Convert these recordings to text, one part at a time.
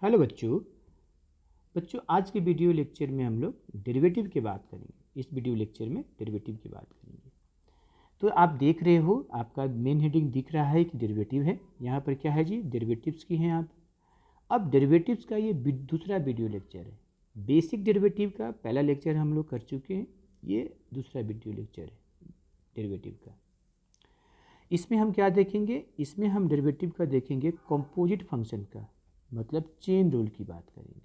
Hello बच्चों। आज के वीडियो लेक्चर में हम लोग डेरिवेटिव की बात करेंगे। इस वीडियो लेक्चर में डेरिवेटिव की बात करेंगे। तो आप देख रहे हो, आपका मेन हेडिंग दिख रहा है कि डेरिवेटिव है। यहाँ पर क्या है जी, डेरिवेटिव्स की हैं आप। अब डेरिवेटिव्स का ये दूसरा वीडियो लेक्चर है। बेसिक डेरिवेटिव का पहला लेक्चर हम लोग कर चुके हैं, ये दूसरा वीडियो लेक्चर है डेरिवेटिव का। इसमें हम क्या देखेंगे, इसमें हम डेरिवेटिव का देखेंगे कंपोजिट फंक्शन का, मतलब चेन रूल की बात करेंगे।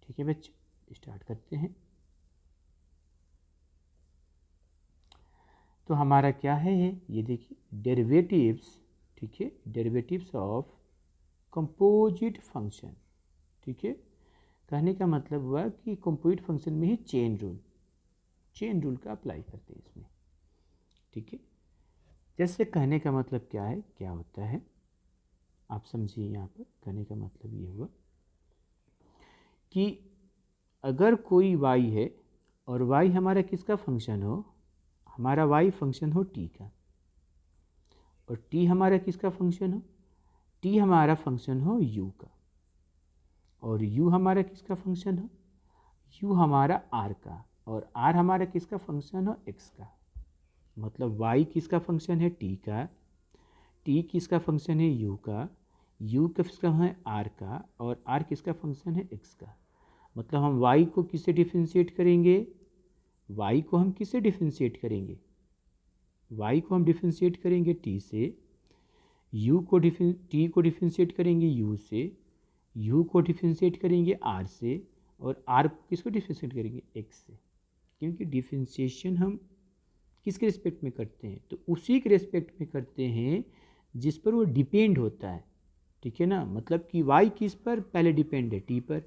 ठीक है बच्चों, स्टार्ट करते हैं। तो हमारा क्या है ये देखिए, डेरिवेटिव्स। ठीक है, डेरिवेटिव्स ऑफ कंपोजिट फंक्शन। ठीक है, कहने का मतलब हुआ कि कंपोजिट फंक्शन में ही चेन रूल का अप्लाई करते हैं इसमें। ठीक है, जैसे कहने का मतलब क्या है, क्या होता है आप समझिए। यहाँ पर कहने का मतलब ये हुआ कि अगर कोई y है और y हमारा किसका फंक्शन हो, हमारा y फंक्शन हो t का, और t हमारा किसका फंक्शन हो, t हमारा फंक्शन हो u का, और u हमारा किसका फंक्शन हो, u हमारा r का, और r हमारा किसका फंक्शन हो, x का। मतलब y किसका फंक्शन है, t का, t किसका फंक्शन है, u का, u किसका है, r का, और r किसका फंक्शन है, x का। मतलब हम y को किससे डिफरेंशिएट करेंगे, y को हम किससे डिफरेंशिएट करेंगे, y को हम डिफरेंशिएट करेंगे t से, u को t को डिफरेंशिएट करेंगे u से, u को डिफरेंशिएट करेंगे r से, और r को किसको डिफरेंशिएट करेंगे, x से। क्योंकि डिफरेंशिएशन हम किसके रिस्पेक्ट में करते हैं, तो उसी के रिस्पेक्ट में करते हैं जिस पर वो डिपेंड होता है। ठीक है ना, मतलब कि y किस पर पहले डिपेंड है, t पर,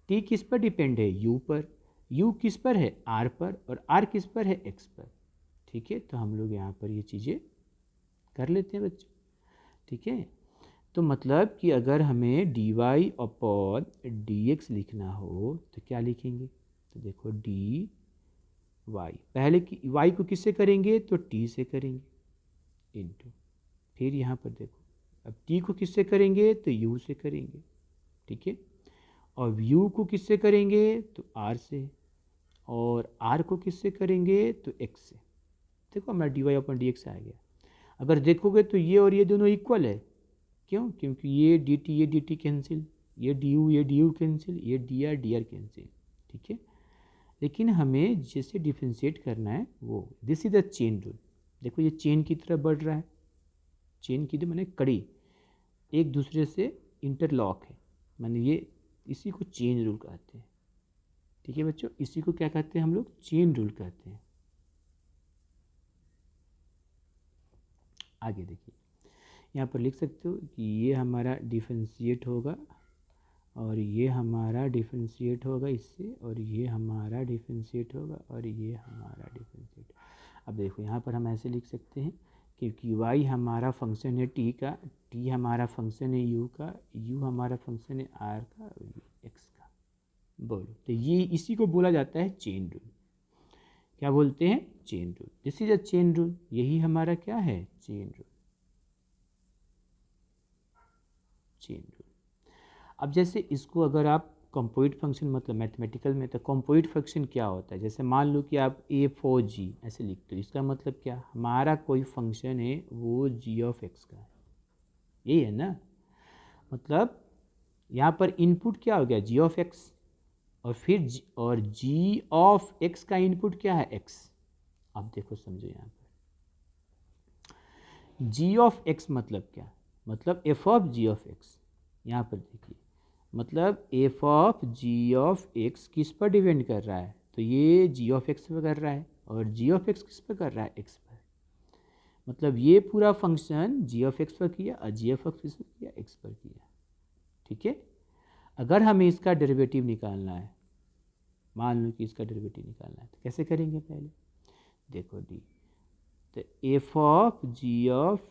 t किस पर डिपेंड है, u पर, u किस पर है, r पर, और r किस पर है, x पर। ठीक है, तो हम लोग यहाँ पर ये चीज़ें कर लेते हैं बच्चों। ठीक है, तो मतलब कि अगर हमें dy अपॉन dx लिखना हो तो क्या लिखेंगे, तो देखो dy, पहले की y को किससे करेंगे, तो t से करेंगे, इनटू, फिर यहाँ पर देखो अब t को किससे करेंगे, तो u से करेंगे। ठीक है, और u को किससे करेंगे, तो r से, और r को किससे करेंगे, तो x से। देखो हमारा dy अपॉन dx आ गया। अगर देखोगे तो ये और ये दोनों इक्वल है। क्यों, क्योंकि ये dt कैंसिल, ये du कैंसिल, ये dr कैंसिल। ठीक है, लेकिन हमें जैसे डिफ्रेंशिएट करना है वो, this is the chain rule. देखो ये चेन की तरफ बढ़ रहा है, चेन की मैंने कड़ी एक दूसरे से इंटरलॉक है, मैंने ये इसी को चेन रूल कहते हैं। ठीक है बच्चों, इसी को क्या कहते हैं हम लोग, चेन रूल कहते हैं। आगे देखिए, यहाँ पर लिख सकते हो कि ये हमारा डिफरेंशिएट होगा, और ये हमारा डिफरेंशिएट होगा इससे, और ये हमारा डिफरेंशिएट होगा, और ये हमारा डिफरेंशिएट। अब देखो यहाँ पर हम ऐसे लिख सकते हैं क्योंकि y हमारा फंक्शन है t का, t हमारा फंक्शन है u का, u हमारा फंक्शन है r का, और ये x का। बोलो, तो ये इसी को बोला जाता है चेन रूल। क्या बोलते हैं, chain rule. This is a chain rule, यही हमारा क्या है, चेन रूल, चेन रूल। अब जैसे इसको अगर आप कंपोजिट फंक्शन, मतलब मैथमेटिकल में, तो कंपोजिट फंक्शन क्या होता है, जैसे मान लो कि आप a4g ऐसे लिखते हो, इसका मतलब क्या, हमारा कोई फंक्शन है वो g ऑफ x का है, यही है ना। मतलब यहाँ पर इनपुट क्या हो गया, g ऑफ x, और फिर g ऑफ x का इनपुट क्या है, x। अब देखो समझो यहाँ पर g ऑफ x मतलब क्या, मतलब f of g of x। यहाँ पर देखिए, मतलब f of g of x किस पर डिपेंड कर रहा है, तो ये g ऑफ x पर कर रहा है, और g ऑफ x किस पर कर रहा है, x पर। मतलब ये पूरा फंक्शन g ऑफ x पर किया, और g ऑफ x किस पर किया, x पर किया। ठीक है, अगर हमें इसका डेरिवेटिव निकालना है, मान लो कि इसका डेरिवेटिव निकालना है, तो कैसे करेंगे, पहले देखो d, तो f of g of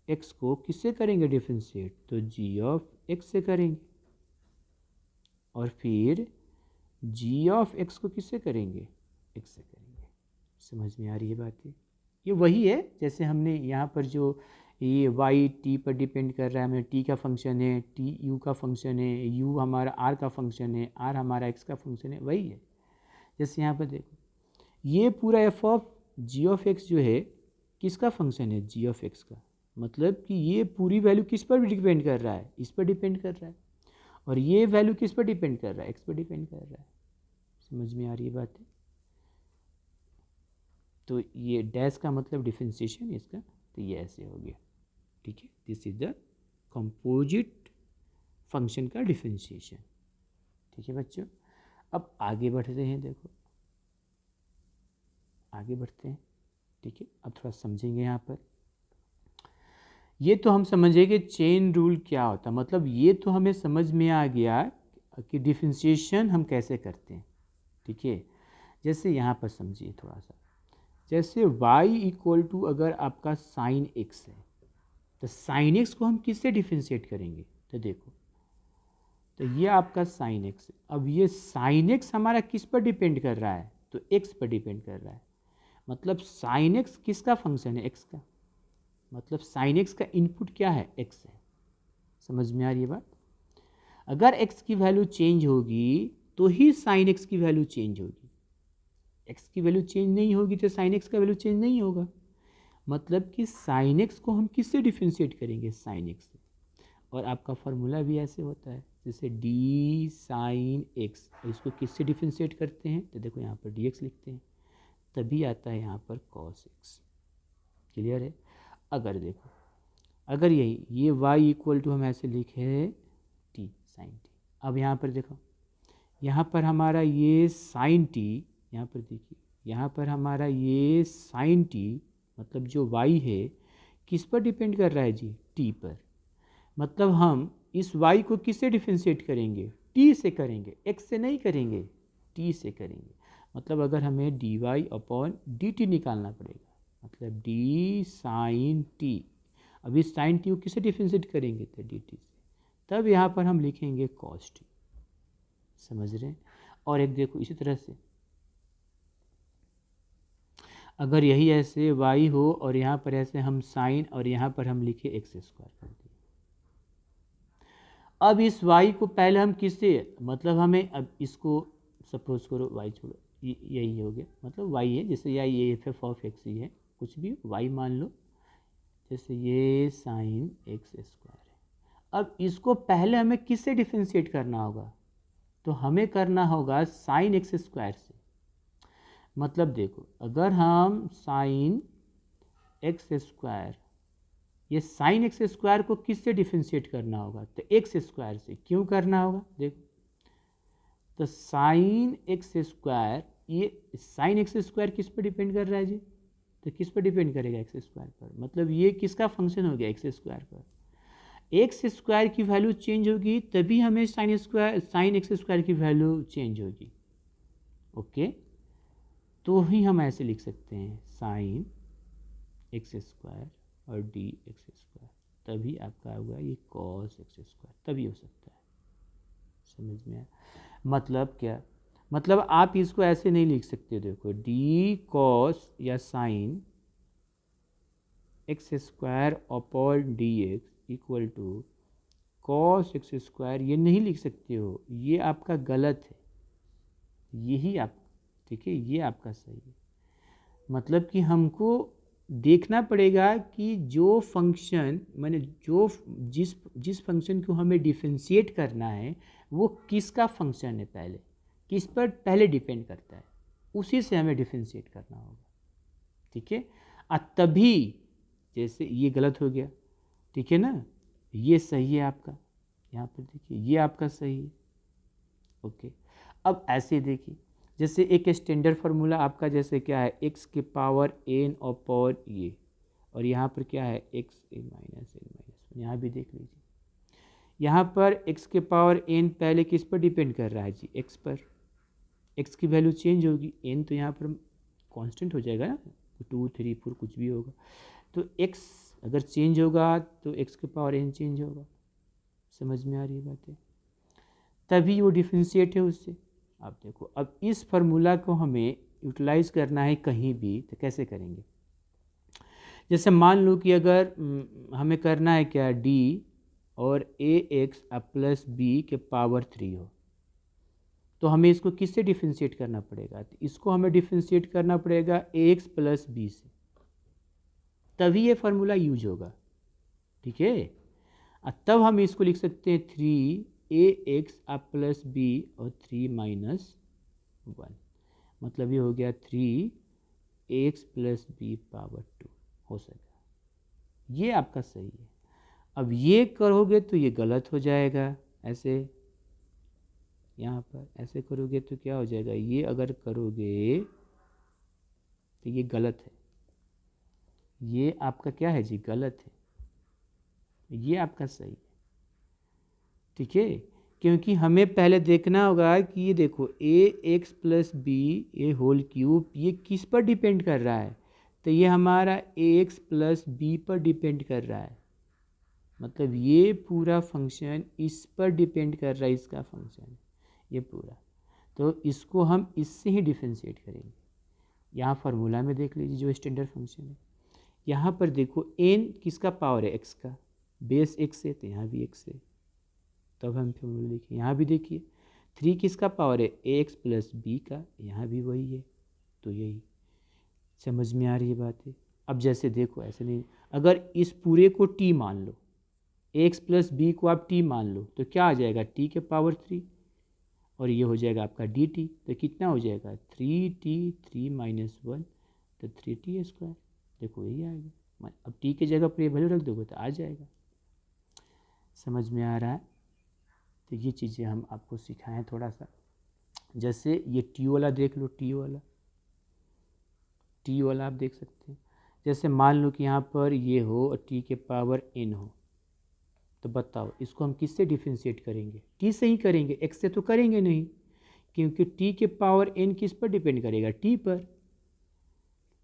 x को किससे करेंगे डिफरेंशिएट, तो g ऑफ x से करेंगे, और फिर g ऑफ x को किससे करेंगे, x से करेंगे। समझ में आ रही है बातें, ये वही है जैसे हमने यहाँ पर जो ये वाई टी पर डिपेंड कर रहा है, हमें टी का फंक्शन है, टी यू का फंक्शन है, यू हमारा आर का फंक्शन है, आर हमारा एक्स का फंक्शन है, वही है। जैसे यहाँ पर देखो ये पूरा f of g of x जो है किसका फंक्शन है, जी ऑफ एक्स का, मतलब कि ये पूरी वैल्यू किस पर डिपेंड कर रहा है, इस पर डिपेंड कर रहा है, और ये वैल्यू किस पर डिपेंड कर रहा है, एक्स पर डिपेंड कर रहा है। समझ में आ रही है बात है? तो ये डैश का मतलब डिफरेंशिएशन इसका, तो ये ऐसे हो गया, ठीक है। This is the composite function का डिफरेंशिएशन, ठीक है बच्चों। अब आगे बढ़ते हैं, देखो आगे बढ़ते हैं, ठीक है। अब थोड़ा समझेंगे यहाँ पर, ये तो हम समझे कि चेन रूल क्या होता है, मतलब ये तो हमें समझ में आ गया कि डिफरेंशिएशन हम कैसे करते हैं, ठीक है। जैसे यहाँ पर समझिए थोड़ा सा, जैसे y इक्वल टू अगर आपका साइन x है, तो साइन x को हम किससे डिफरेंशिएट करेंगे, तो देखो तो ये आपका साइन x है। अब ये साइन x हमारा किस पर डिपेंड कर रहा है, तो x पर डिपेंड कर रहा है, मतलब साइन x किसका फंक्शन है, x का, मतलब साइन x का इनपुट क्या है, x है। समझ में आ रही है बात? अगर x की वैल्यू चेंज होगी तो ही साइन x की वैल्यू चेंज होगी, x की वैल्यू चेंज नहीं होगी तो साइन x का वैल्यू चेंज नहीं होगा। मतलब कि साइन x को हम किससे डिफरेंशिएट करेंगे, साइन x से। और आपका फार्मूला भी ऐसे होता है, जैसे डी साइन एक्स, इसको किससे डिफरेंशिएट करते हैं, तो देखो यहाँ पर डी एक्स लिखते हैं, तभी आता है यहाँ पर कॉस एक्स। क्लियर है? अगर देखो अगर यही ये y इक्वल टू हम ऐसे लिखे टी साइन टी, अब यहाँ पर देखो यहाँ पर हमारा ये साइन टी, यहाँ पर देखिए यहाँ पर हमारा ये साइन टी, मतलब जो y है किस पर डिपेंड कर रहा है जी, t पर। मतलब हम इस y को किससे डिफरेंशिएट करेंगे, t से करेंगे, x से नहीं करेंगे, t से करेंगे। मतलब अगर हमें dy अपॉन dt निकालना पड़ेगा, मतलब d साइन टी, अभी साइन टी को किससे डिफरेंशिएट करेंगे, तो dt से, तब यहाँ पर हम लिखेंगे cos t। समझ रहे हैं? और एक देखो इसी तरह से अगर यही ऐसे y हो और यहाँ पर ऐसे हम साइन और यहाँ पर हम लिखे एक्स स्क्वायर कर दिए, अब इस y को पहले हम किससे, मतलब हमें अब इसको सपोज करो y छोड़ो, यही हो गया, मतलब y है, जैसे ये एफ ऑफ एक्स ही है, कुछ भी y मान लो, जैसे ये साइन एक्स स्क्वायर है। अब इसको पहले हमें किससे डिफरेंशिएट करना होगा, तो हमें करना होगा साइन एक्स स्क्वायर से। मतलब देखो अगर हम साइन एक्स स्क्वायर, ये साइन एक्स स्क्वायर को किससे डिफरेंशिएट करना होगा, तो एक्स स्क्वायर से। क्यों करना होगा, देखो तो साइन एक्स स्क्वायर, ये साइन एक्स स्क्वायर किस पर डिपेंड कर रहा है जी, तो किस पर डिपेंड करेगा, एक्स स्क्वायर पर। मतलब ये किसका फंक्शन हो गया, एक्स स्क्वायर पर। एक्स स्क्वायर की वैल्यू चेंज होगी तभी हमें साइन एक्स स्क्वायर की वैल्यू चेंज होगी, ओके। तो ही हम ऐसे लिख सकते हैं साइन एक्स स्क्वायर और डी एक्स स्क्वायर, तभी आपका होगा ये कॉस एक्स स्क्वायर, तभी हो सकता है। समझ में आया? मतलब क्या, मतलब आप इसको ऐसे नहीं लिख सकते, देखो डी कॉस या sine x square upon d x equal to cos x square, ये नहीं लिख सकते हो, ये आपका गलत है, यही आप, ठीक है, ये आपका सही है। मतलब कि हमको देखना पड़ेगा कि जो फंक्शन मैंने जो जिस फंक्शन को हमें डिफरेंशिएट करना है वो किसका फंक्शन है, पहले किस पर पहले डिपेंड करता है, उसी से हमें डिफरेंशिएट करना होगा, ठीक है। तभी, जैसे ये गलत हो गया, ठीक है ना, ये सही है आपका, यहाँ पर देखिए ये आपका सही है, ओके। अब ऐसे देखिए, जैसे एक स्टैंडर्ड फार्मूला आपका जैसे क्या है, एक्स के पावर एन अपॉन ये, और यहाँ पर क्या है एक्स ए माइनस एन माइनस, यहाँ भी देख लीजिए, यहाँ पर एक्स के पावर एन पहले किस पर डिपेंड कर रहा है जी, एक्स पर। एक्स की वैल्यू चेंज होगी, एन तो यहाँ पर कांस्टेंट हो जाएगा ना, 2 3 4 कुछ भी होगा, तो एक्स अगर चेंज होगा तो एक्स के पावर एन चेंज होगा। समझ में आ रही है बातें? तभी वो डिफरेंशिएट है उससे। अब देखो, अब इस फार्मूला को हमें यूटिलाइज करना है कहीं भी, तो कैसे करेंगे, जैसे मान लो कि अगर हमें करना है क्या, डी और ए एक्स प्लस बी के पावर 3 हो, तो हमें इसको किससे डिफ्रेंशिएट करना पड़ेगा? तो इसको हमें डिफ्रेंशिएट करना पड़ेगा ए एक्स प्लस बी से, तभी ये फार्मूला यूज होगा। ठीक है, तब हम इसको लिख सकते हैं 3 ax प्लस बी और 3 - 1, मतलब ये हो गया 3 ax प्लस बी पावर 2 हो सकेगा। ये आपका सही है। अब ये करोगे तो ये गलत हो जाएगा, ऐसे यहाँ पर ऐसे करोगे तो क्या हो जाएगा, ये अगर करोगे तो ये गलत है, ये आपका क्या है जी, गलत है, ये आपका सही है। ठीक है, क्योंकि हमें पहले देखना होगा कि ये देखो ए एक्स प्लस बी ए होल क्यूब ये किस पर डिपेंड कर रहा है, तो ये हमारा ए एक्स प्लस बी पर डिपेंड कर रहा है, मतलब ये पूरा फंक्शन इस पर डिपेंड कर रहा है, इसका फंक्शन ये पूरा, तो इसको हम इससे ही डिफ्रेंशिएट करेंगे। यहाँ फार्मूला में देख लीजिए जो स्टैंडर्ड फंक्शन है, यहाँ पर देखो एन किसका पावर है, एक्स का, बेस एक्स है तो यहाँ भी एक्स है, तब हम फॉर्मूला देखिए, यहाँ भी देखिए 3 किसका पावर है, ए एक्स प्लस बी का, यहाँ भी वही है, तो यही समझ में आ रही है बात है। अब जैसे देखो ऐसे नहीं, अगर इस पूरे को टी मान लो, ए एक्स प्लस बी को आप टी मान लो, तो क्या आ जाएगा, टी के पावर 3, और ये हो जाएगा आपका डी टी, तो कितना हो जाएगा 3t 3 - 1, तो 3t², देखो यही आएगा। अब टी के जगह पर ये वैल्यू रख दोगे तो आ जाएगा। समझ में आ रहा है? तो ये चीज़ें हम आपको सिखाएं थोड़ा सा। जैसे ये टी वाला देख लो, टी वाला आप देख सकते हैं। जैसे मान लो कि यहाँ पर ये हो और टी के पावर n हो, तो बताओ इसको हम किससे डिफ्रेंशिएट करेंगे, टी से ही करेंगे, एक्स से तो करेंगे नहीं, क्योंकि टी के पावर n किस पर डिपेंड करेगा, टी पर,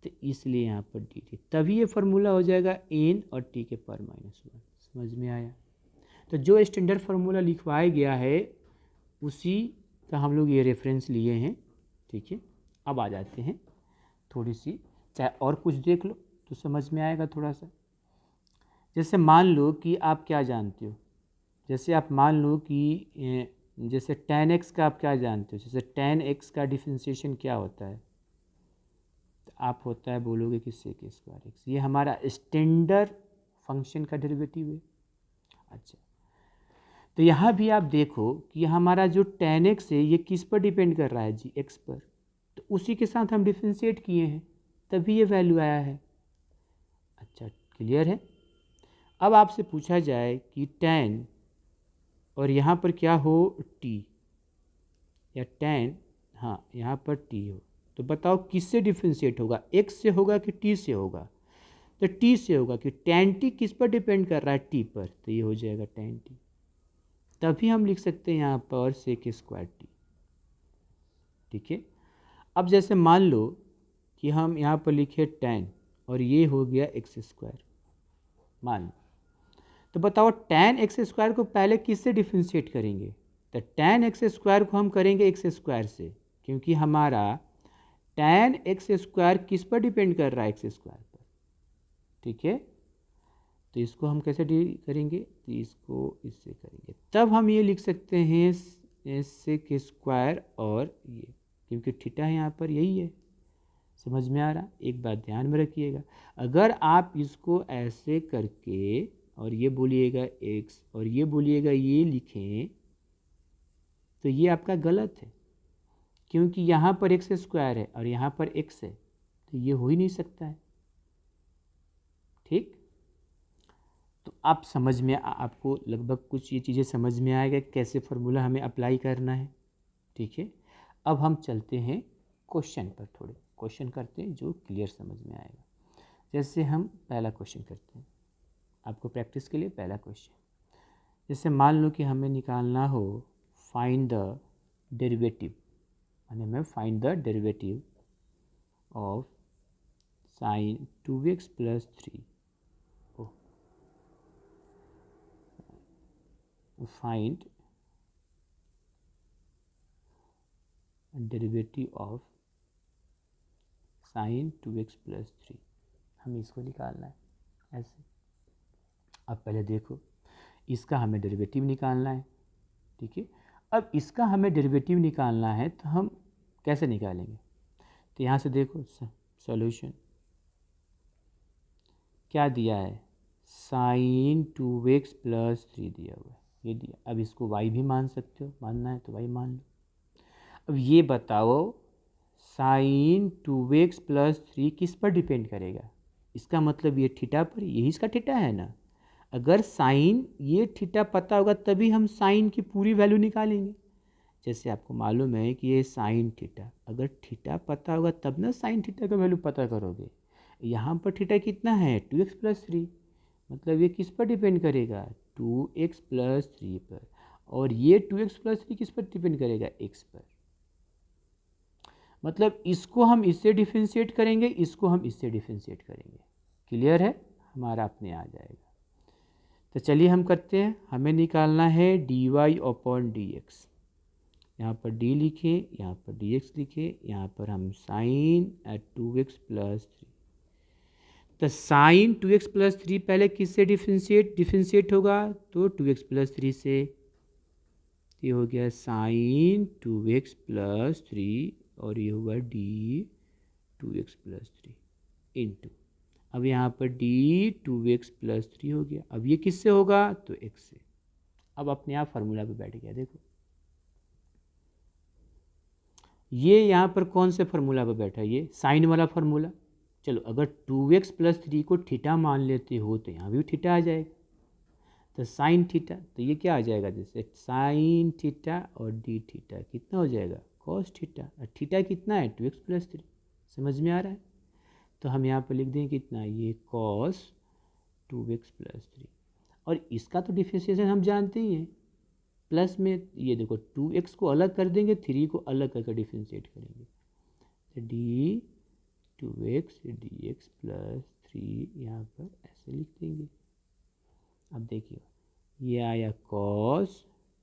तो इसलिए यहाँ पर डी टी, तभी ये फार्मूला हो जाएगा n और टी के पावर -1। समझ में आया? तो जो स्टैंडर्ड फार्मूला लिखवाया गया है उसी का हम लोग ये रेफरेंस लिए हैं। ठीक है, अब आ जाते हैं थोड़ी सी, चाहे और कुछ देख लो तो समझ में आएगा थोड़ा सा। जैसे मान लो कि आप क्या जानते हो, जैसे आप मान लो कि जैसे tan x का आप क्या जानते हो, जैसे tan x का डिफ्रेंशिएशन क्या होता है, तो आप होता है बोलोगे कि sec²x, ये हमारा स्टैंडर्ड फंक्शन का डेरिवेटिव है। अच्छा, तो यहाँ भी आप देखो कि हमारा जो tan x है ये किस पर डिपेंड कर रहा है जी, x पर, तो उसी के साथ हम डिफ्रेंशिएट किए हैं तभी ये वैल्यू आया है। अच्छा, क्लियर है? अब आपसे पूछा जाए कि tan और यहाँ पर क्या हो, t, या tan, हाँ यहाँ पर t हो, तो बताओ किससे डिफ्रेंशिएट होगा, x से होगा कि t से होगा? तो t से होगा कि tan t किस पर डिपेंड कर रहा है, t पर, तो ये हो जाएगा tan t, तभी हम लिख सकते हैं यहाँ पर sec²t। ठीक है, अब जैसे मान लो कि हम यहाँ पर लिखे tan और ये हो गया x², मान लो, तो बताओ tan x² को पहले किससे डिफ्रेंशिएट करेंगे, तो tan x² को हम करेंगे x² से, क्योंकि हमारा tan x² किस पर डिपेंड कर रहा है, x² पर। ठीक है, तो इसको हम कैसे करेंगे, तो इसको इससे करेंगे, तब हम ये लिख सकते हैं sec² और ये, क्योंकि थीटा यहाँ पर यही है। समझ में आ रहा? एक बात ध्यान में रखिएगा, अगर आप इसको ऐसे करके और ये बोलिएगा x और ये बोलिएगा ये लिखें, तो ये आपका गलत है, क्योंकि यहाँ पर x² है और यहाँ पर x है, तो ये हो ही नहीं सकता है। ठीक, तो आप समझ में आपको लगभग कुछ ये चीज़ें समझ में आएगा कैसे फार्मूला हमें अप्लाई करना है। ठीक है, अब हम चलते हैं क्वेश्चन पर, थोड़े क्वेश्चन करते हैं जो क्लियर समझ में आएगा। जैसे हम पहला क्वेश्चन करते हैं आपको प्रैक्टिस के लिए, पहला क्वेश्चन, जैसे मान लो कि हमें निकालना हो फाइंड द डेरिवेटिव, यानी मैं find the derivative of sin 2x + 3, find derivative of sin 2x + 3। हमें इसको निकालना है ऐसे। अब पहले देखो, इसका हमें डेरिवेटिव निकालना है, ठीक है। अब इसका हमें डेरिवेटिव निकालना है तो हम कैसे निकालेंगे? तो यहाँ से देखो सॉल्यूशन क्या दिया है, साइन 2x प्लस 3 दिया हुआ है, ये दिया। अब इसको y भी मान सकते हो, मानना है तो y मान लो। अब ये बताओ साइन 2x प्लस 3 किस पर डिपेंड करेगा? इसका मतलब ये थीटा पर, यही इसका थीटा है ना। अगर साइन ये थीटा पता होगा तभी हम साइन की पूरी वैल्यू निकालेंगे। जैसे आपको मालूम है कि ये साइन थीटा, अगर थीटा पता होगा तब ना साइन थीटा का वैल्यू पता करोगे। यहाँ पर थीटा कितना है, 2x प्लस 3, मतलब ये किस पर डिपेंड करेगा, 2x प्लस 3 पर। और ये 2x प्लस 3 किस पर डिपेंड करेगा, x पर। मतलब इसको हम इससे डिफरेंशिएट करेंगे, इसको हम इससे डिफरेंशिएट करेंगे। क्लियर है, हमारा अपने आ जाएगा। तो चलिए हम करते हैं। हमें निकालना है dy अपॉन dx। यहाँ पर d लिखे, यहाँ पर dx लिखे, यहाँ पर हम साइन 2x प्लस 3। तो साइन 2x प्लस 3 पहले किससे डिफरेंशिएट होगा, तो 2x प्लस 3 से। ये हो गया साइन 2x प्लस 3 और ये हुआ d 2x प्लस 3 इंटू, अब यहाँ पर d 2x प्लस 3 हो गया। अब ये किससे होगा, तो x से। अब अपने आप फार्मूला पे बैठ गया। देखो ये यहाँ पर कौन से फार्मूला पे बैठा है, ये साइन वाला फार्मूला। चलो अगर 2x प्लस 3 को थीटा मान लेते हो तो यहाँ भी थीटा आ जाएगा। तो साइन थीटा, तो ये क्या आ जाएगा, जैसे साइन थीटा और डी थीटा कितना हो जाएगा, कॉस थीटा। और थीटा कितना है, 2x प्लस 3। समझ में आ रहा है? तो हम यहाँ पर लिख देंगे कितना, ये कॉस 2x प्लस 3। और इसका तो डिफरेंशिएशन हम जानते ही हैं, प्लस में ये देखो 2x को अलग कर देंगे, 3 को अलग करके डिफरेंशिएट करेंगे। तो डी 2x dx प्लस 3 यहाँ पर ऐसे लिख देंगे। अब देखिए ये आया cos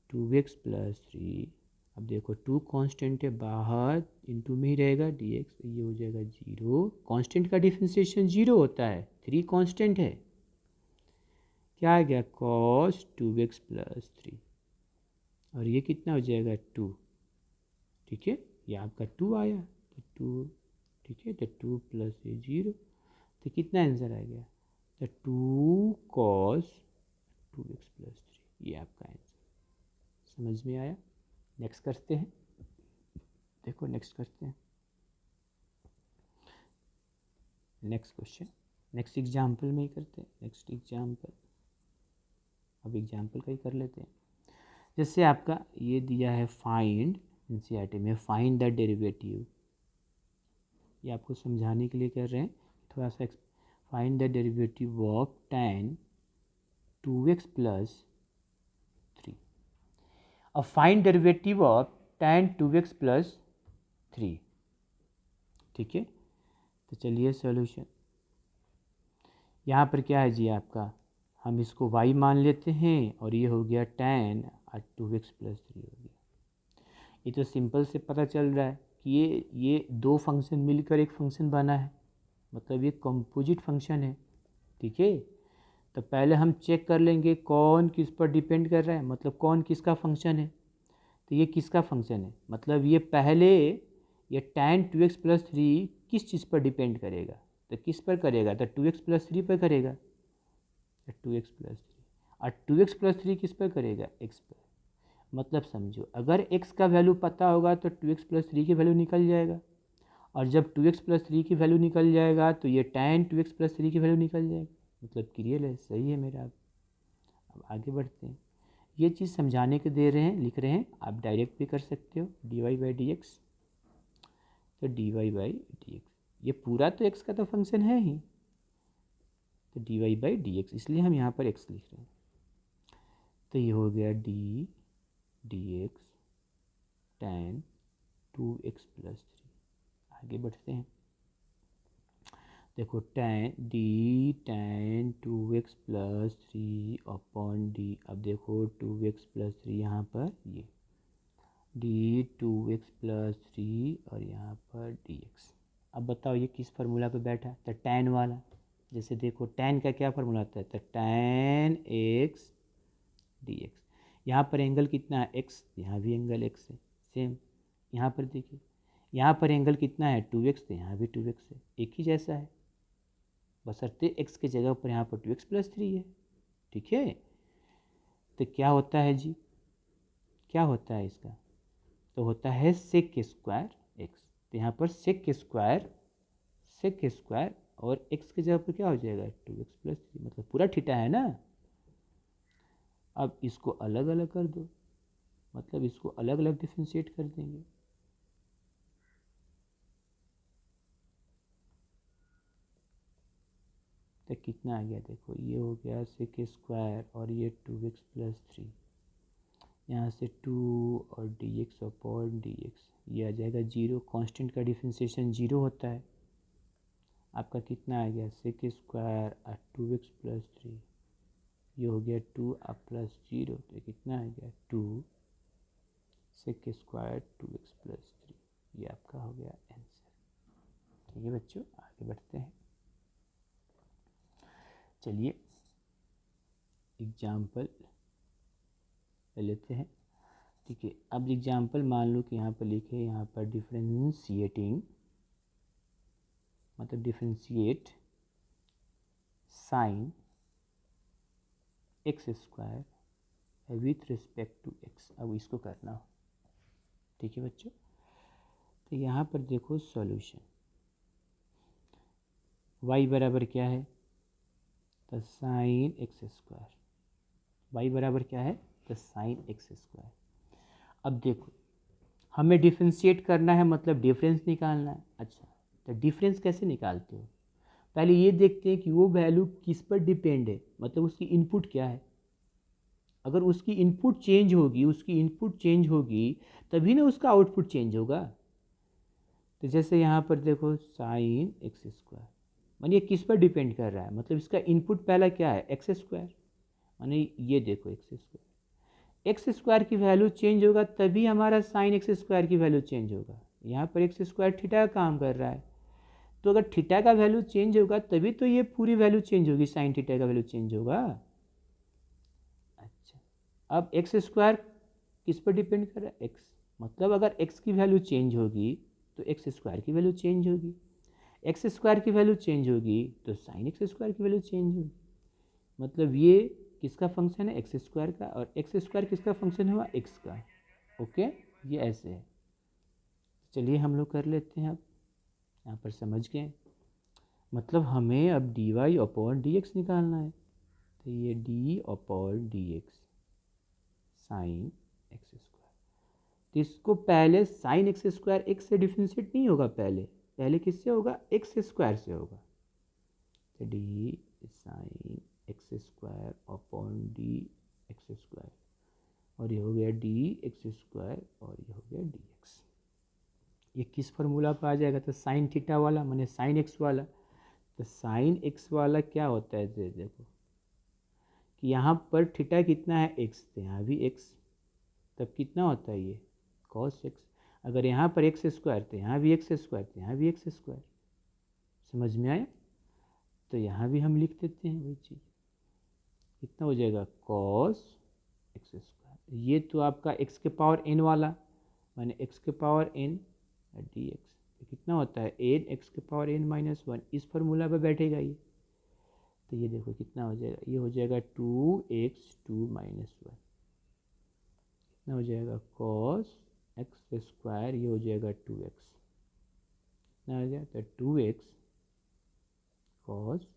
2x प्लस 3। अब देखो 2 कांस्टेंट है बाहर, इनटू में ही रहेगा dx, ये हो जाएगा 0। कांस्टेंट का डिफरेंशिएशन 0 होता है, 3 कांस्टेंट है। क्या आ गया, cos 2x प्लस 3 और ये कितना हो जाएगा 2, ठीक है। ये आपका 2 आया, तो 2, ठीक है। तो 2 प्लस ये 0, तो कितना आंसर आ गया, तो 2 cos 2x प्लस 3, ये आपका आंसर। समझ में आया? नेक्स्ट करते हैं। देखो नेक्स्ट करते हैं, नेक्स्ट क्वेश्चन, नेक्स्ट एग्जाम्पल में ही करते हैं। नेक्स्ट एग्जाम्पल, अब एग्जाम्पल का ही कर लेते हैं। जैसे आपका ये दिया है फाइंड, एनसीईआरटी में फाइंड द डेरिवेटिव, ये आपको समझाने के लिए कर रहे हैं थोड़ा सा। Find the derivative of tan 2x plus 3। अब find derivative of tan 2x plus 3, ठीक है। तो चलिए सॉल्यूशन, यहाँ पर क्या है जी आपका, हम इसको y मान लेते हैं और ये हो गया tan 2x प्लस 3 हो गया। ये तो सिंपल से पता चल रहा है कि ये दो फंक्शन मिलकर एक फंक्शन बना है, मतलब ये कंपोजिट फंक्शन है, ठीक है। तो पहले हम चेक कर लेंगे कौन किस पर डिपेंड कर रहा है, मतलब कौन किसका फंक्शन है। तो ये किसका फंक्शन है, मतलब ये पहले ये tan 2x प्लस 3 किस चीज़ पर डिपेंड करेगा, तो किस पर करेगा, तो 2x प्लस 3 पर करेगा, तो 2x प्लस 3। और 2x प्लस 3 किस पर करेगा, x पर। मतलब समझो अगर x का वैल्यू पता होगा तो 2x प्लस 3 की वैल्यू निकल जाएगा, और जब 2x प्लस 3 की वैल्यू निकल जाएगा तो ये tan 2x प्लस 3 की वैल्यू निकल जाएगी। मतलब क्लियर है, सही है मेरा। अब आगे बढ़ते हैं। ये चीज़ समझाने के दे रहे हैं, लिख रहे हैं, आप डायरेक्ट भी कर सकते हो, dy बाई डी एक्स। तो dy बाई डी एक्स, ये पूरा तो x का तो फंक्शन है ही, तो dy बाई डी एक्स, इसलिए हम यहाँ पर x लिख रहे हैं। तो ये हो गया D x tan 2x plus 3। आगे बढ़ते हैं। देखो tan 2x plus 3 upon D, अब देखो 2x प्लस 3 यहाँ पर, ये डी 2x प्लस 3 और यहाँ पर dx। अब बताओ ये किस फार्मूला पे बैठा, तो tan वाला, जैसे देखो tan का क्या फार्मूला आता है, तो tan x dx। यहाँ पर एंगल कितना है x, यहाँ भी एंगल x है सेम। यहाँ पर देखिए यहाँ पर एंगल कितना है 2x, तो यहाँ भी 2x है, एक ही जैसा है, बशर्ते x के जगह पर यहाँ पर 2x+3 है। ठीक है, तो क्या होता है जी, क्या होता है इसका, तो होता है sec स्क्वायर x। तो यहाँ पर sec स्क्वायर और x की जगह पर क्या हो जाएगा 2x+3, मतलब पूरा थीटा है ना। अब इसको अलग अलग कर दो, मतलब इसको अलग अलग डिफ्रेंशिएट कर देंगे। तो कितना आ गया, देखो ये हो गया sec स्क्वायर और ये 2x+3, यहाँ से 2 और dx अपॉन dx, ये आ जाएगा 0। कांस्टेंट का डिफ्रेंशिएशन 0 होता है। आपका कितना आ गया sec स्क्वायर और 2x+3, ये हो गया 2 और +0, तो कितना आ गया 2 sec स्क्वायर 2x+3, ये आपका हो गया आंसर। ठीक है बच्चों, आगे बढ़ते हैं। चलिए एग्जाम्पल लेते हैं। ठीक है, अब एग्जाम्पल मान लो कि यहाँ पर लिखे, यहाँ पर डिफ्रेंशिएटिंग, मतलब differentiate sine x square with respect to x. अब इसको करना हो। ठीक है बच्चों, तो यहाँ पर देखो सॉल्यूशन, y बराबर क्या है, तो साइन एक्स स्क्वायर, y बराबर क्या है, तो साइन एक्स स्क्वायर। अब देखो हमें डिफ्रेंशिएट करना है, मतलब डिफरेंस निकालना है। अच्छा, तो डिफरेंस कैसे निकालते हो, पहले ये देखते हैं कि वो वैल्यू किस पर डिपेंड है, मतलब उसकी इनपुट क्या है। अगर उसकी इनपुट चेंज होगी, उसकी इनपुट चेंज होगी तभी ना उसका आउटपुट चेंज होगा। तो जैसे यहाँ पर देखो साइन एक्स स्क्वायर, मानिए किस पर डिपेंड कर रहा है, मतलब इसका इनपुट पहला क्या है एक्स स्क्वायर, माने ये देखो एक्स स्क्वायर, एक्स स्क्वायर की वैल्यू चेंज होगा तभी हमारा साइन एक्स स्क्वायर की वैल्यू चेंज होगा। यहाँ पर एक्स स्क्वायर थीटा का काम कर रहा है, तो अगर थीटा का वैल्यू चेंज होगा तभी तो ये पूरी वैल्यू चेंज होगी, साइन थीटा का वैल्यू चेंज होगा। अच्छा, अब एक्स स्क्वायर किस पर डिपेंड कर रहा है, एक्स, मतलब अगर एक्स की वैल्यू चेंज होगी तो एक्स स्क्वायर की वैल्यू चेंज होगी, एक्स स्क्वायर की वैल्यू चेंज होगी तो साइन एक्स स्क्वायर की वैल्यू चेंज होगी। मतलब ये किसका फंक्शन है, एक्स स्क्वायर का, और एक्स स्क्वायर किसका फंक्शन हुआ, एक्स का। ओके, ये ऐसे है। चलिए हम लोग कर लेते हैं। अब यहाँ पर समझ गए, मतलब हमें अब d y upon d x निकालना है। तो ये d upon d x sine x square, तो इसको पहले साइन एक्स स्क्वायर एक्स से डिफ्रेंशिएट नहीं होगा, पहले पहले किससे होगा, एक्स स्क्वायर से होगा। तो D sign x square upon d x square, और ये हो गया डी एक्स स्क्वायर और ये हो गया डी एक्स। ये किस फार्मूला पर आ जाएगा, तो साइन थीटा वाला, माने साइन एक्स वाला। तो साइन एक्स वाला क्या होता है, देखो कि यहाँ पर थीटा कितना है एक्स, तो यहाँ भी एक्स, तब कितना होता है ये कॉस एक्स। अगर यहाँ पर एक्स स्क्वायर तो यहाँ भी एक्स स्क्वायर, तो यहाँ भी एक्स स्क्वायर। समझ में आया, तो यहाँ भी हम लिख देते हैं वही चीज़, कितना हो जाएगा कॉस एक्स स्क्वायर। ये तो आपका एक्स के पावर एन वाला, माने एक्स के पावर एन डी एक्स, तो कितना होता है एन एक्स के पावर एन -1, इस फार्मूला पर बैठेगा ये। तो ये देखो कितना हो जाएगा, ये हो जाएगा 2x2-1, कितना हो जाएगा कॉस एक्स स्क्वायर, ये हो जाएगा 2x, कितना हो गया, तो 2x कॉस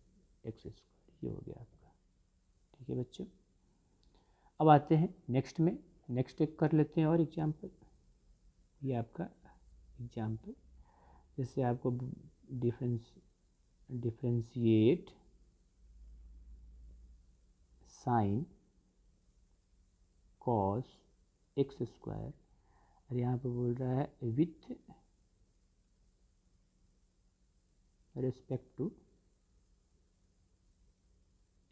एक्स स्क्वायर, ये हो गया आपका। ठीक है बच्चों, अब आते हैं नेक्स्ट में, नेक्स्ट एक कर लेते हैं और एग्जाम्पल। ये आपका एग्जाम्पल, जैसे आपको differentiate sine cos x square, और यहाँ पर बोल रहा है विथ रिस्पेक्ट टू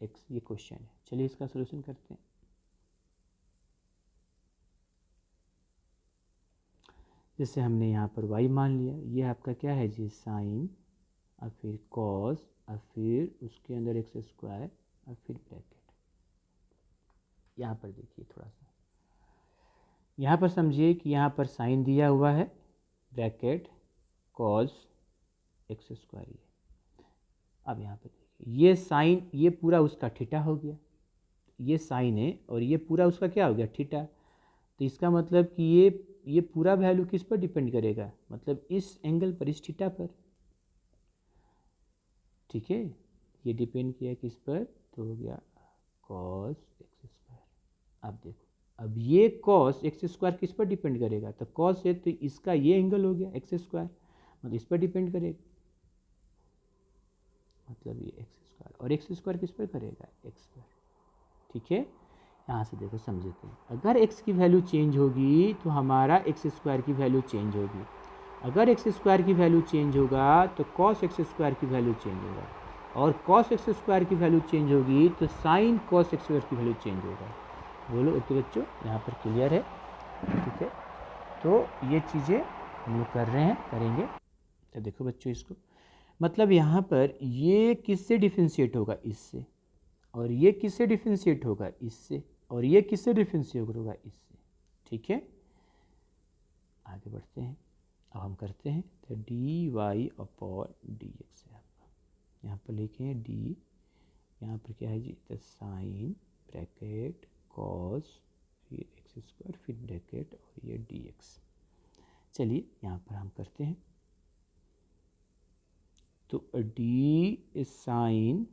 एक्स, ये क्वेश्चन है। चलिए इसका सलूशन करते हैं। जैसे हमने यहाँ पर y मान लिया, ये आपका क्या है जी साइन, और फिर कॉस और फिर उसके अंदर एक्स स्क्वायर और फिर ब्रैकेट। यहाँ पर देखिए थोड़ा सा, यहाँ पर समझिए कि यहाँ पर साइन दिया हुआ है, ब्रैकेट कॉस एक्स स्क्वायर ये। अब यहाँ पर देखिए ये साइन, ये पूरा उसका थीटा हो गया, ये साइन है और ये पूरा उसका क्या हो गया, थीटा। तो इसका मतलब कि ये पूरा वैल्यू किस पर डिपेंड करेगा, मतलब इस एंगल पर, इस थीटा पर। ठीक है, ये डिपेंड किया किस पर, तो हो गया कॉस एक्स स्क्वायर। अब देखो, अब ये कॉस एक्स स्क्वायर किस पर डिपेंड करेगा, तो कॉस है तो इसका ये एंगल हो गया एक्स स्क्वायर, मतलब इस पर डिपेंड करेगा, मतलब ये एक्स स्क्वायर, और एक्स स्क्वायर किस पर करेगा, एक्स पर। ठीक है, यहाँ से देखो समझते हैं, अगर x की वैल्यू चेंज होगी तो हमारा एक्स स्क्वायर की वैल्यू चेंज होगी। अगर एक्स स्क्वायर की वैल्यू चेंज होगा तो कॉस एक्स स्क्वायर की वैल्यू चेंज होगा, और कॉस एक्स स्क्वायर की वैल्यू चेंज होगी तो साइन कॉस एक्स स्क्वायर की वैल्यू चेंज होगा। बोलो ओके बच्चों, यहाँ पर क्लियर है। ठीक है, तो ये चीज़ें हम लोग कर रहे हैं, करेंगे। तो देखो बच्चों इसको, मतलब यहाँ पर ये किससे डिफ्रेंशिएट होगा, इससे, और ये किससे डिफ्रेंशिएट होगा, इससे, और ये किससे डिफ्रेंशिएट होगा, इससे। ठीक है, आगे बढ़ते हैं। अब हम करते हैं, तो d y upon d x है आपका, यहाँ पर लिखे डी, यहाँ पर क्या है जी, तो साइन ब्रैकेट कॉस फिर एक्स स्क्वायर फिर ब्रैकेट और ये डी एक्स। चलिए यहाँ पर हम करते हैं, तो D sine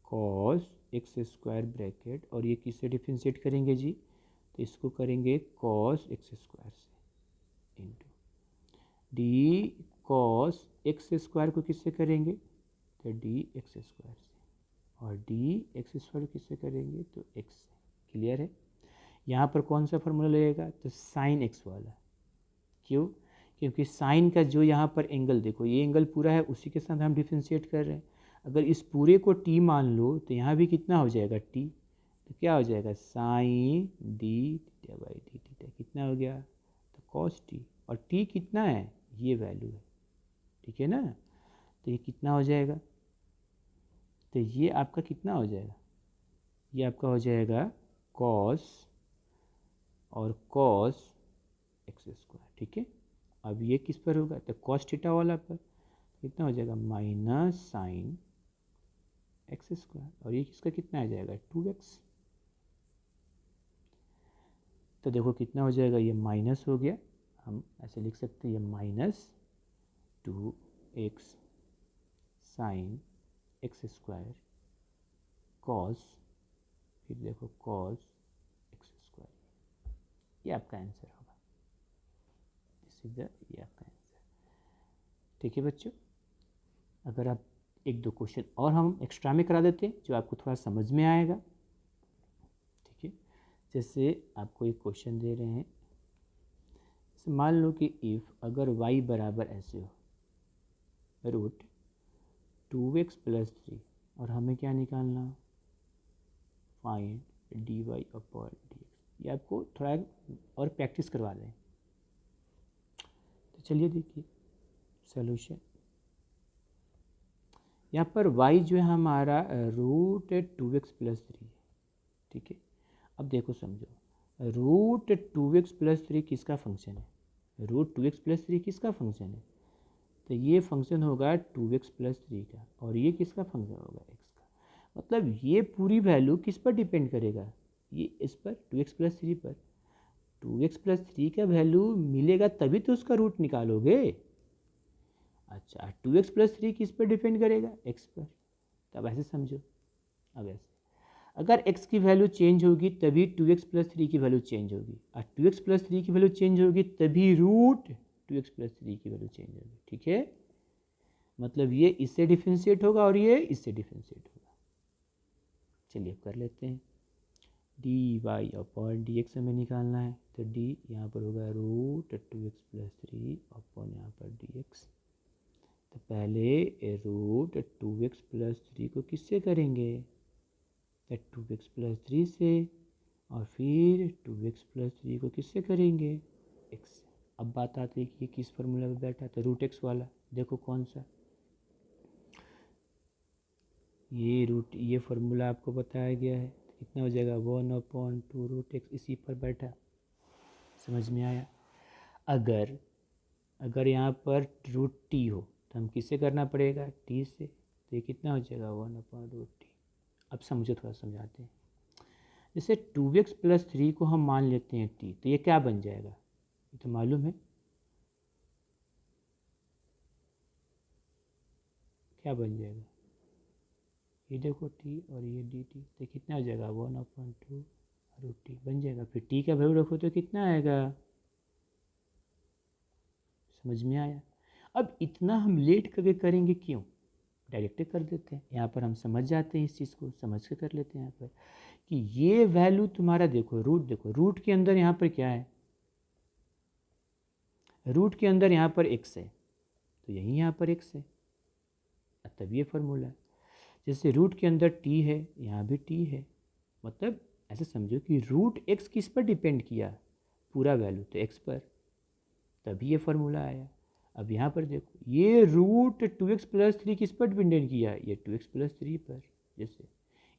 cos x square bracket, और ये किससे डिफ्रेंशिएट करेंगे जी, तो इसको करेंगे कॉस एक्स स्क्वायर से, into D cos x square को किससे करेंगे, तो डी एक्स स्क्वायर से, और डी एक्स स्क्वायर किससे करेंगे, तो एक्स से। क्लियर है, यहाँ पर कौन सा फॉर्मूला लगेगा, तो साइन एक्स वाला। क्यों, क्योंकि साइन का जो यहाँ पर एंगल देखो, ये एंगल पूरा है, उसी के साथ हम डिफ्रेंशिएट कर रहे हैं। अगर इस पूरे को टी मान लो तो यहाँ भी कितना हो जाएगा, टी, तो क्या हो जाएगा, sine d theta by d theta, कितना हो गया, तो कॉस टी, और टी कितना है, ये वैल्यू है। ठीक है ना, तो ये कितना हो जाएगा, तो ये आपका कितना हो जाएगा, ये आपका हो जाएगा कॉस और कॉस एक्स स्क्वायर। ठीक है, अब ये किस पर होगा, तो कॉस थीटा वाला पर, कितना हो जाएगा, माइनस साइन एक्स स्क्वायर, और ये किसका कितना आ जाएगा, 2x। तो देखो कितना हो जाएगा, ये माइनस हो गया, हम ऐसे लिख सकते हैं, ये minus 2x sign x square cos, फिर देखो कॉस एक्स स्क्वायर, ये आपका आंसर होगा, दिस इज द, ये आपका आंसर। ठीक है बच्चों, अगर आप एक दो क्वेश्चन और हम एक्स्ट्रा में करा देते हैं जो आपको थोड़ा समझ में आएगा। ठीक है, जैसे आपको एक क्वेश्चन दे रहे हैं, जैसे मान लो कि इफ़ अगर y बराबर ऐसे हो, रूट 2x प्लस 3, और हमें क्या निकालना, find d y upon d x. ये आपको थोड़ा और प्रैक्टिस करवा दें। तो चलिए देखिए सॉल्यूशन, यहाँ पर y जो है हमारा रूट 2x प्लस 3 है। ठीक है, अब देखो समझो, रूट 2x प्लस 3 किसका फंक्शन है, रूट 2x प्लस 3 किसका फंक्शन है, तो ये फंक्शन होगा 2x प्लस 3 का, और ये किसका फंक्शन होगा, x का। मतलब ये पूरी वैल्यू किस पर डिपेंड करेगा, ये इस पर 2x प्लस 3 पर। 2x प्लस 3 का वैल्यू मिलेगा तभी तो उसका रूट निकालोगे। अच्छा, 2x प्लस 3 किस पर डिपेंड करेगा, x पर। तब ऐसे समझो, अब ऐसे, अगर x की वैल्यू चेंज होगी तभी 2x प्लस 3 की वैल्यू चेंज होगी, और 2x प्लस 3 की वैल्यू चेंज होगी तभी रूट 2x प्लस 3 की वैल्यू चेंज होगी। ठीक है, मतलब ये इससे डिफ्रेंशिएट होगा और ये इससे डिफ्रेंशिएट होगा। चलिए कर लेते हैं, d y upon d x हमें निकालना है, तो डी यहाँ पर होगा रूट 2x प्लस 3 अपॉन यहाँ पर डी एक्स। तो पहले रूट 2x प्लस 3 को किससे करेंगे, तो 2x प्लस 3 से, और फिर 2x प्लस 3 को किससे करेंगे, x से। अब बात आती है कि ये किस फॉर्मूला में बैठा, तो रूट एक्स वाला, देखो कौन सा, ये रूट, ये फार्मूला आपको बताया गया है, कितना हो जाएगा 1/2 रूट x, इसी पर बैठा। समझ में आया? अगर यहाँ पर रूट टी हो तो हम किससे करना पड़ेगा? टी से। तो ये कितना हो जाएगा 1/√t। अब समझो, थोड़ा समझाते हैं। जैसे 2x+3 को हम मान लेते हैं t, तो ये क्या बन जाएगा? ये तो मालूम है क्या बन जाएगा। ये देखो t और ये dt, तो कितना हो जाएगा 1/2√t बन जाएगा। फिर t का वैल्यू रखो तो कितना आएगा? समझ में आया? अब इतना हम लेट करके करेंगे क्यों? डायरेक्ट कर देते हैं, यहाँ पर हम समझ जाते हैं, इस चीज़ को समझ के कर लेते हैं यहाँ पर कि ये वैल्यू तुम्हारा देखो, रूट के अंदर यहाँ पर क्या है? रूट के अंदर यहाँ पर x है, तो यही यहाँ पर x है, तब ये फार्मूला है। जैसे रूट के अंदर t है, यहाँ भी t है, मतलब ऐसे समझो कि रूट x किस पर डिपेंड किया? पूरा वैल्यू तो x पर, तभी ये फार्मूला आया। अब यहाँ पर देखो, ये रूट 2x+3 किस पर डिपेंडेंट किया? ये 2x+3 पर। जैसे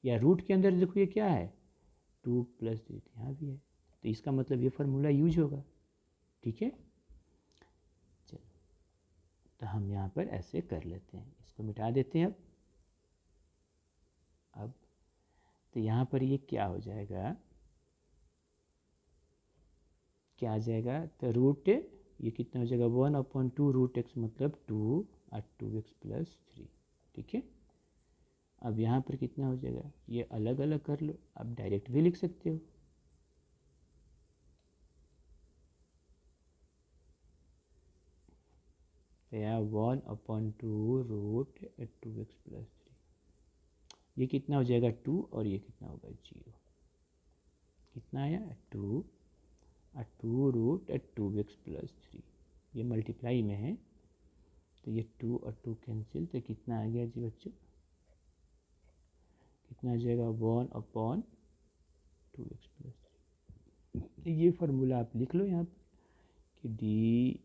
या रूट के अंदर देखो ये क्या है? 2+3, यहाँ भी है, तो इसका मतलब ये फार्मूला यूज होगा। ठीक है, चलो, तो हम यहाँ पर ऐसे कर लेते हैं, इसको मिटा देते हैं। अब तो यहाँ पर ये क्या हो जाएगा? क्या आ जाएगा? तो रूट, ये कितना हो जाएगा 1/2√x, मतलब 2x+3। ठीक है, अब यहाँ पर कितना हो जाएगा? ये अलग अलग कर लो, आप डायरेक्ट भी लिख सकते हो। तो यहाँ 1/2√2x+3, ये कितना हो जाएगा 2, और ये कितना होगा 0। कितना आया? 2√2x+3, ये मल्टीप्लाई में है, तो ये 2 और 2 कैंसिल, तो कितना आ गया जी बच्चों? कितना आ जाएगा 1/2x+3। तो ये फार्मूला आप लिख लो यहाँ पर कि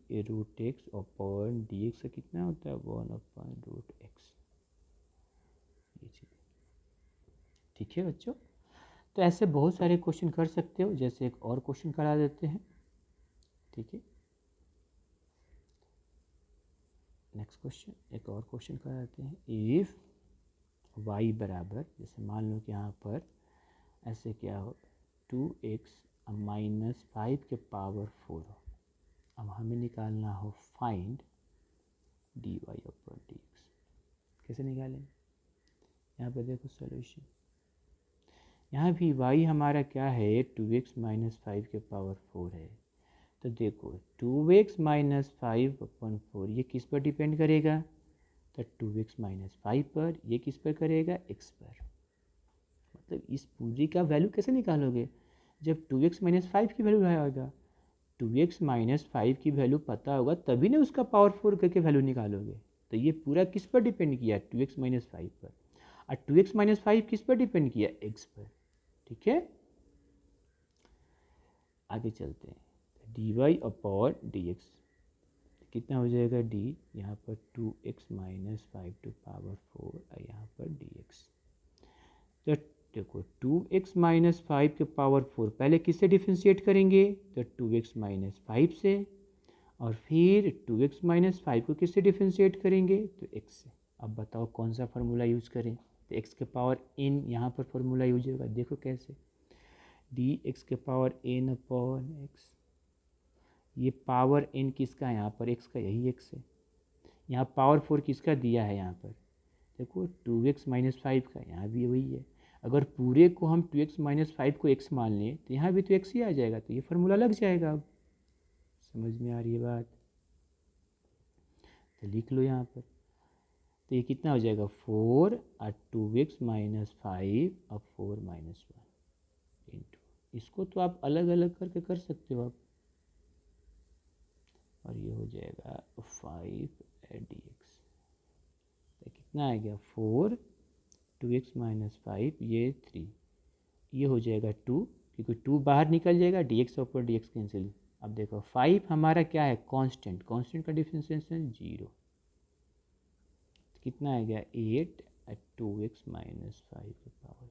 d√x/dx का कितना होता है 1/√x। ये चीज़ ठीक है बच्चों। तो ऐसे बहुत सारे क्वेश्चन कर सकते हो, जैसे एक और क्वेश्चन करा देते हैं। ठीक है, नेक्स्ट क्वेश्चन, एक और क्वेश्चन करा देते हैं। इफ़ y बराबर, जैसे मान लो कि यहाँ पर ऐसे क्या हो, 2x-5 के पावर 4 हो। अब हमें निकालना हो फाइंड dy/dx। कैसे निकालेंगे? यहाँ पर देखो सॉल्यूशन, यहाँ भी y हमारा क्या है 2x-5 के पावर 4 है। तो देखो 2x-5/4 ये किस पर डिपेंड करेगा? तो 2x-5 पर। ये किस पर करेगा? x पर। मतलब इस पूरी का वैल्यू कैसे निकालोगे? जब 2x-5 की वैल्यू आएगा, 2x-5 की वैल्यू पता होगा तभी ना उसका पावर 4 करके वैल्यू निकालोगे। तो ये पूरा किस पर डिपेंड किया? 2x-5 पर। और 2x-5 किस पर डिपेंड किया? x पर। ठीक है, आगे चलते हैं। dy/dx कितना हो जाएगा? d, यहाँ पर 2x-5 टू पावर 4 और यहाँ पर dx। तो देखो 2x-5 के पावर 4 पहले किससे डिफ्रेंशिएट करेंगे? तो 2x-5 से, और फिर 2x-5 को किससे डिफ्रेंशिएट करेंगे? तो x से। अब बताओ कौन सा फार्मूला यूज करें? तो x के पावर n यहाँ पर फार्मूला यूज होगा। देखो कैसे, dx के पावर n/x, ये पावर n किसका है? यहाँ पर x का, यही x है। यहाँ पावर 4 किसका दिया है? यहाँ पर देखो 2x-5 का, यहाँ भी वही है। अगर पूरे को हम 2x-5 को x मान लें तो यहाँ भी तो x ही आ जाएगा, तो ये फार्मूला लग जाएगा। अब समझ में आ रही है बात? तो लिख लो यहाँ पर। तो ये कितना हो जाएगा 4 और 2x-5 और 4 - 1 इंटू, इसको तो आप अलग अलग करके कर सकते हो आप, और ये हो जाएगा 5dx। तो कितना आ गया 4, 2x-5, ये 3, ये हो जाएगा 2, क्योंकि 2 बाहर निकल जाएगा, dx ऊपर dx कैंसिल। अब देखो 5 हमारा क्या है? कांस्टेंट, कांस्टेंट का डिफरेंशिएशन 0। तो कितना आ गया 8 2x माइनस 5^3।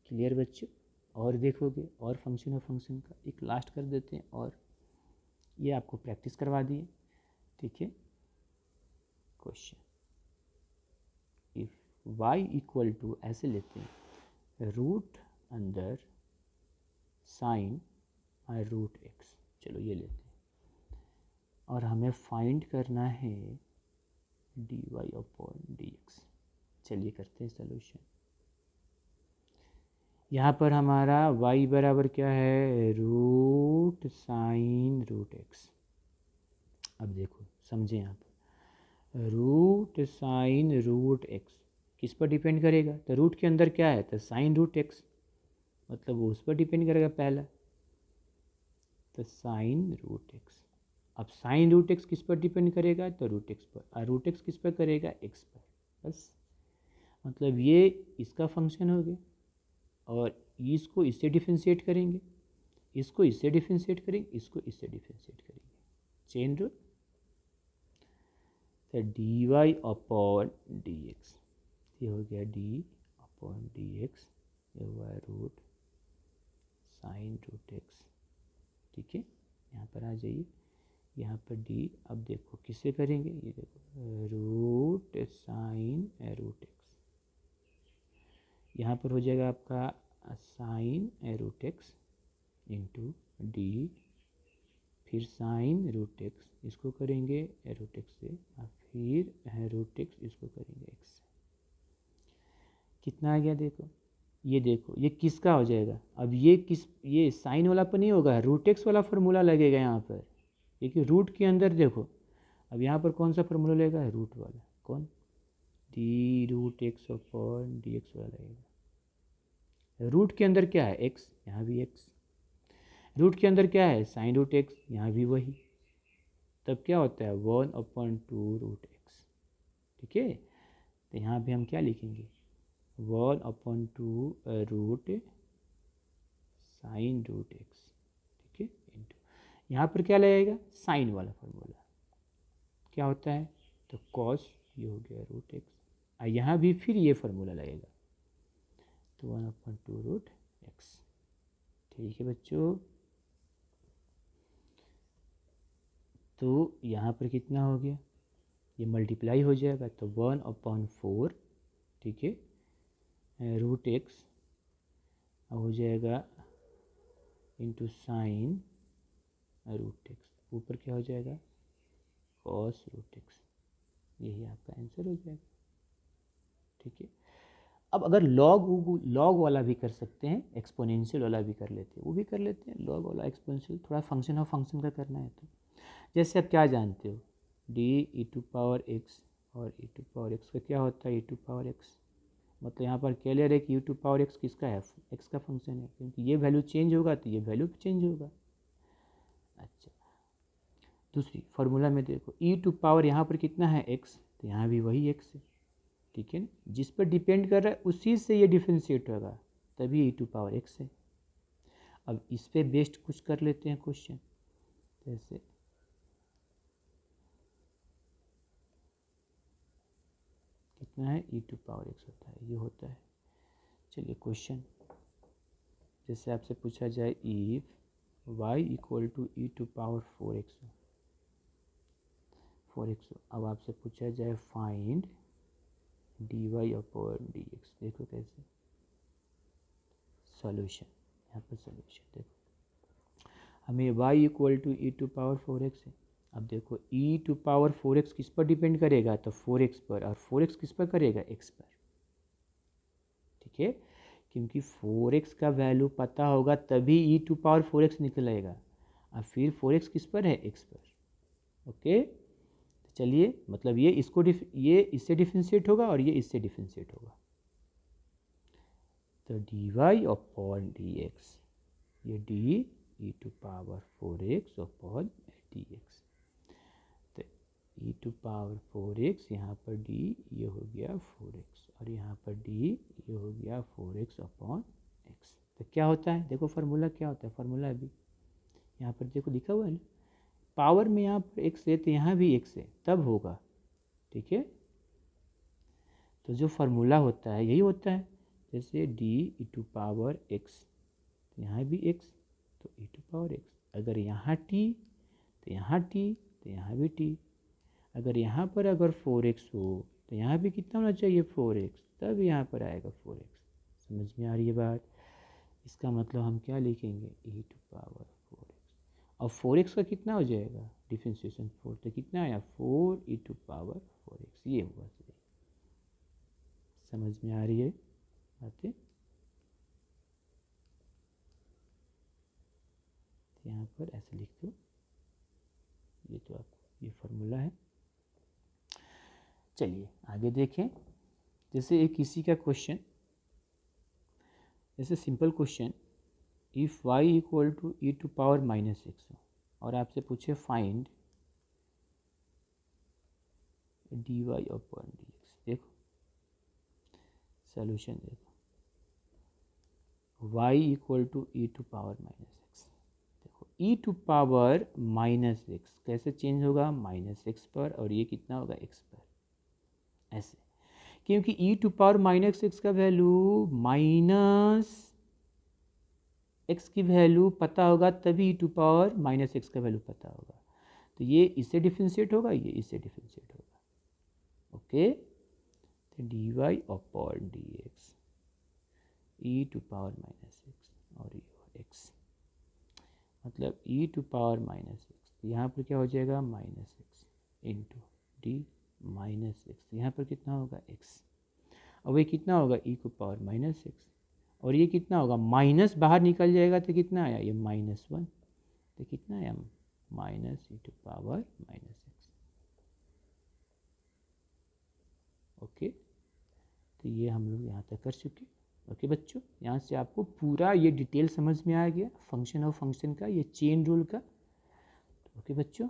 क्लियर बच्चों? और देखोगे और फंक्शन ऑफ फंक्शन का एक लास्ट कर देते हैं, और ये आपको प्रैक्टिस करवा दिए, ठीक है। Question, if y equal to, ऐसे लेते हैं, रूट अंदर साइन रूट x, चलो ये लेते हैं, और हमें फाइंड करना है dy अपॉन dx। चलिए करते हैं सॉल्यूशन। यहाँ पर हमारा y बराबर क्या है, रूट साइन रूट x। अब देखो समझे, यहाँ पर रूट साइन रूट x किस पर डिपेंड करेगा, तो रूट के अंदर क्या है, तो साइन रूट x, मतलब वो उस पर डिपेंड करेगा पहला, तो साइन रूट x। अब साइन रूट x किस पर डिपेंड करेगा, तो रूट x पर, और रूट x किस पर करेगा, x पर। बस मतलब ये इसका फंक्शन हो गया, और इसको इससे डिफरेंशिएट करेंगे, इसको इससे डिफरेंशिएट करेंगे, इसको इससे डिफरेंशिएट करेंगे, चेन रूल। तो d y upon d x, ये हो गया डी अपॉन डी एक्स, ये हुआ रूट साइन रूट एक्स, ठीक है। यहाँ पर आ जाइए, यहाँ पर डी, अब देखो किससे करेंगे, ये देखो रूट साइन रूट एक्स, यहाँ पर हो जाएगा आपका sine root x into d, फिर साइन रूट एक्स, इसको करेंगे रूट एक्स से, और फिर रूट एक्स, इसको करेंगे एक्स से। कितना आ गया देखो, ये देखो ये किसका हो जाएगा, अब ये किस, ये साइन वाला पर नहीं होगा, रूट एक्स वाला फार्मूला लगेगा यहाँ पर, क्योंकि रूट के अंदर देखो, अब यहाँ पर कौन सा फार्मूला लगेगा, रूट वाला, कौन, d root x upon d x वाला लगेगा। रूट के अंदर क्या है, एक्स, यहाँ भी एक्स, रूट के अंदर क्या है, साइन रूट एक्स, यहाँ भी वही, तब क्या होता है 1/2 रूट एक्स, ठीक है। तो यहाँ पे हम क्या लिखेंगे, 1/2 रूट साइन रूट एक्स, ठीक है, इंटू यहाँ पर क्या लगेगा, साइन वाला फार्मूला क्या होता है, तो कॉस, ये हो गया रूट एक्स, और यहाँ भी फिर ये फार्मूला लगेगा, तो 1/2 रूट एक्स, ठीक है बच्चों। तो यहाँ पर कितना हो गया, ये मल्टीप्लाई हो जाएगा, तो 1/4, ठीक है, रूट एक्स हो जाएगा इंटू साइन रूट एक्स, ऊपर क्या हो जाएगा, कॉस रूट एक्स, यही आपका आंसर हो जाएगा, ठीक है। अब अगर लॉग वाला भी कर सकते हैं, एक्सपोनेंशियल वाला भी कर लेते हैं, वो भी कर लेते हैं, लॉग वाला एक्सपोनेंशियल, थोड़ा फंक्शन ऑफ फंक्शन का करना है तो। जैसे आप क्या जानते हो, d e to power x, और ई टू पावर एक्स का क्या होता है, ई टू पावर एक्स, मतलब यहाँ पर क्लियर है कि ई टू पावर एक्स किसका है, एक्स का फंक्शन है, क्योंकि ये वैल्यू चेंज होगा तो ये वैल्यू भी चेंज होगा। अच्छा, दूसरी फार्मूला में देखो, ई टू पावर यहाँ पर कितना है, एक्स, तो यहाँ भी वही एक्स है, ठीक है ना, जिस पर डिपेंड कर रहा है उसी से ये डिफ्रेंशिएट होगा, तभी ई टू पावर एक्स है। अब इस पे बेस्ड कुछ कर लेते हैं क्वेश्चन, जैसे कितना है, ई टू पावर एक्स होता है, ये होता है। चलिए क्वेश्चन, जैसे आपसे पूछा जाए if y equal to e to power 4x, अब आपसे पूछा जाए find d y upon d x, देखो कैसे सॉल्यूशन, यहाँ पर सॉल्यूशन देखो, हमें y equal to e to power 4x है। अब देखो ई टू पावर 4x किस पर डिपेंड करेगा, तो 4x पर, और 4x किस पर करेगा, x पर, ठीक है, क्योंकि 4x का वैल्यू पता होगा तभी ई टू पावर 4x निकलेगा, और फिर 4x किस पर है, x पर, ओके। तो चलिए, मतलब ये इसको ये इससे डिफ्रेंशिएट होगा और ये इससे डिफ्रेंशिएट होगा, तो d y upon d x, ये d e to power 4x upon d x, तो ई टू पावर 4x, यहाँ पर डी, ये हो गया 4x, और यहाँ पर डी, ये हो गया 4x अपॉन एक्स। तो क्या होता है, देखो फार्मूला क्या होता है, फार्मूला अभी यहाँ पर देखो लिखा हुआ है ना, पावर में यहाँ पर x है तो यहाँ भी x है, तब होगा, ठीक है, तो जो फार्मूला होता है यही होता है, जैसे d e to power x, तो यहाँ भी एक्स तो ई टू पावर एक्स, अगर यहाँ टी तो यहाँ टी तो यहाँ भी टी, अगर यहाँ पर अगर 4x हो तो यहाँ भी कितना होना चाहिए 4x, तब यहाँ पर आएगा 4x। समझ में आ रही है बात? इसका मतलब हम क्या लिखेंगे ई टू पावर 4x, और 4x का कितना हो जाएगा डिफ्रेंशिएशन 4, तो कितना आया 4 ई टू पावर 4x, ये हुआ सही। समझ में आ रही है बातें? यहाँ पर ऐसे लिख दो, ये तो आपको ये फार्मूला है। चलिए आगे देखें, जैसे एक किसी का क्वेश्चन, जैसे simple question, if y equal to e to power minus x हो और आपसे पूछे फाइंड dy अपॉन dx, देखो सॉल्यूशन देखो, y equal to e to power minus x, देखो e to power minus x कैसे चेंज होगा माइनस एक्स पर, और ये कितना होगा एक्स पर, ऐसे, क्योंकि e to power minus x का वैल्यू माइनस एक्स की वैल्यू पता होगा तभी e to power minus x का वैल्यू पता होगा, तो ये इससे डिफ्रेंशिएट होगा, ये इससे डिफ्रेंशिएट होगा। ओके, तो d y upon d x e to power minus x, और ये एक्स मतलब e to power minus x, तो यहाँ पर क्या हो जाएगा minus x into d minus x, यहाँ पर कितना होगा एक्स, और ये कितना होगा e to power minus x, और ये कितना होगा माइनस बाहर निकल जाएगा तो कितना आया ये -1, तो कितना आया minus e to power minus x. Okay, तो ये हम लोग यहाँ तक कर चुके। ओके बच्चों, यहाँ से आपको पूरा ये डिटेल समझ में आ गया फंक्शन और फंक्शन का, ये चेन रूल का। ओके बच्चों।